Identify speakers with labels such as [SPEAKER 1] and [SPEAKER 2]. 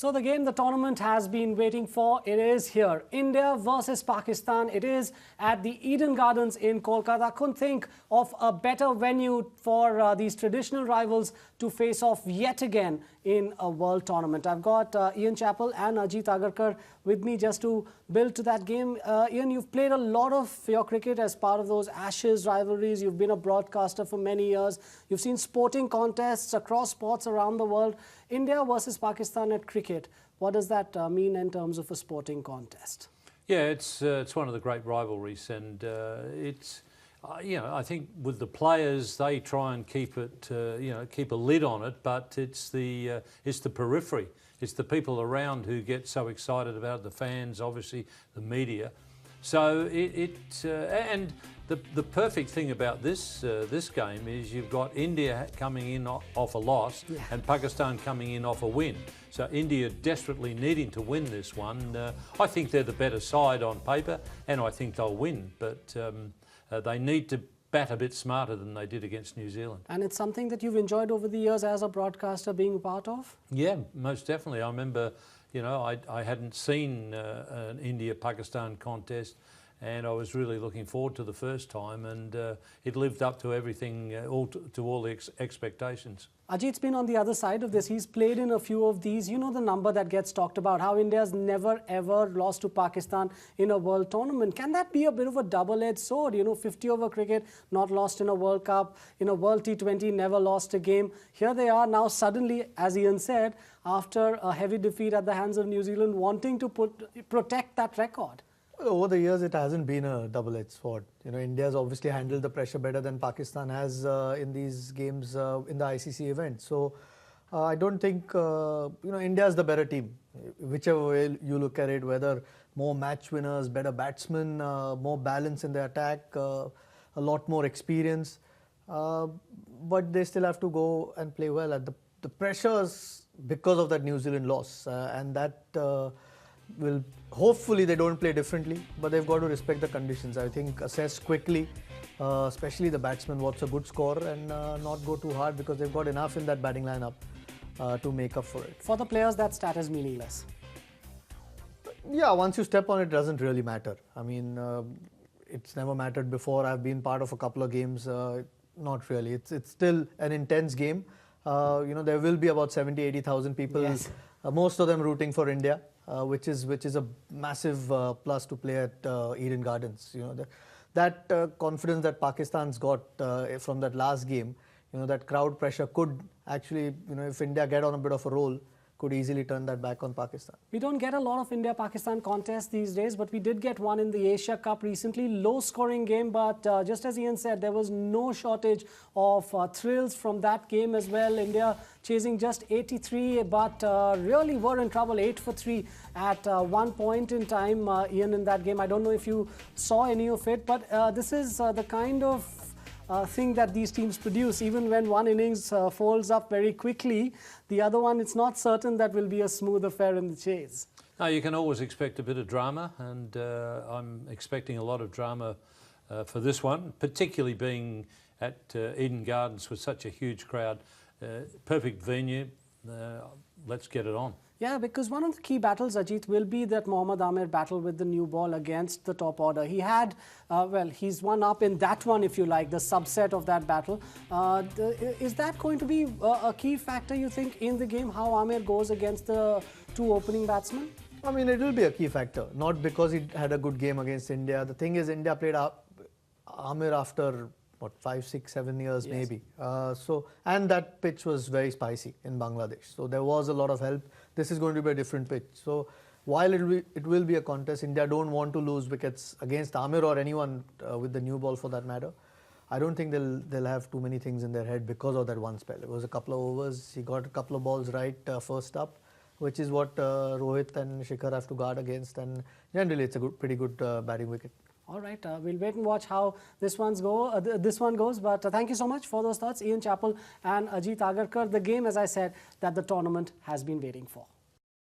[SPEAKER 1] So the game the tournament has been waiting for, it is here. India versus Pakistan. It is at the Eden Gardens in Kolkata. I couldn't think of a better venue for these traditional rivals to face off yet again in a world tournament. I've got Ian Chappell and Ajit Agarkar with me just to build to that game. Ian, you've played a lot of your cricket as part of those Ashes rivalries. You've been a broadcaster for many years. You've seen sporting contests across sports around the world. India versus Pakistan at cricket. What does that mean in terms of a sporting contest?
[SPEAKER 2] Yeah, it's one of the great rivalries, and it's I think with the players they try and keep it keep a lid on it, but it's the periphery, it's the people around who get so excited about it, the fans, obviously the media. So and the perfect thing about this game is you've got India coming in off a loss, yeah, and Pakistan coming in off a win. So India desperately needing to win this one. I think they're the better side on paper, and I think they'll win. But they need to bat a bit smarter than they did against New Zealand.
[SPEAKER 1] And it's something that you've enjoyed over the years as a broadcaster being a part of?
[SPEAKER 2] Yeah, most definitely. I remember, I hadn't seen an India-Pakistan contest, and I was really looking forward to the first time, and it lived up to everything, to all the expectations.
[SPEAKER 1] Ajit's been on the other side of this. He's played in a few of these. You know the number that gets talked about, how India's never ever lost to Pakistan in a world tournament. Can that be a bit of a double-edged sword? 50 over cricket, not lost in a World Cup. In a World T20, never lost a game. Here they are now suddenly, as Ian said, after a heavy defeat at the hands of New Zealand, wanting to protect that record.
[SPEAKER 3] Over the years, it hasn't been a double-edged sword. India's obviously handled the pressure better than Pakistan has in these games in the ICC event. So I don't think India's the better team, whichever way you look at it. Whether more match winners, better batsmen, more balance in the attack, a lot more experience, but they still have to go and play well. At the pressures because of that New Zealand loss, and that will hopefully they don't play differently, but they've got to respect the conditions. I think assess quickly, especially the batsmen, what's a good score, and not go too hard because they've got enough in that batting lineup to make up for it.
[SPEAKER 1] For the players, that stat is meaningless.
[SPEAKER 3] Yeah, once you step on it, doesn't really matter. I mean, it's never mattered before. I've been part of a couple of games. Not really. It's still an intense game. There will be about 70,000-80,000 people, yes, most of them rooting for India, which is a massive plus to play at Eden Gardens. That confidence that Pakistan's got from that last game, that crowd pressure could actually, if India get on a bit of a roll, could easily turn that back on Pakistan.
[SPEAKER 1] We don't get a lot of India-Pakistan contests these days, but we did get one in the Asia Cup recently. Low-scoring game, but just as Ian said, there was no shortage of thrills from that game as well. India chasing just 83, but really were in trouble, 8 for 3 at one point in time, Ian, in that game. I don't know if you saw any of it, but this is the kind of thing that these teams produce. Even when one innings folds up very quickly, the other one, it's not certain that will be a smooth affair in the chase.
[SPEAKER 2] No, you can always expect a bit of drama, and I'm expecting a lot of drama for this one, particularly being at Eden Gardens with such a huge crowd. Perfect venue. Let's get it on.
[SPEAKER 1] Yeah, because one of the key battles, Ajit, will be that Mohammad Amir battle with the new ball against the top order. He had, he's one up in that one, if you like, the subset of that battle. Is that going to be a key factor, you think, in the game, how Amir goes against the two opening batsmen?
[SPEAKER 3] I mean, it will be a key factor, not because he had a good game against India. The thing is, India played Amir after, what, 5, 6, 7 years, yes, maybe. And that pitch was very spicy in Bangladesh. So there was a lot of help. This is going to be a different pitch. So while it will be a contest, India don't want to lose wickets against Amir or anyone with the new ball for that matter. I don't think they'll have too many things in their head because of that one spell. It was a couple of overs. He got a couple of balls right first up, which is what Rohit and Shikhar have to guard against. And generally, it's a pretty good batting wicket.
[SPEAKER 1] All right, we'll wait and watch how this one goes. But thank you so much for those thoughts, Ian Chappell and Ajit Agarkar. The game, as I said, that the tournament has been waiting for.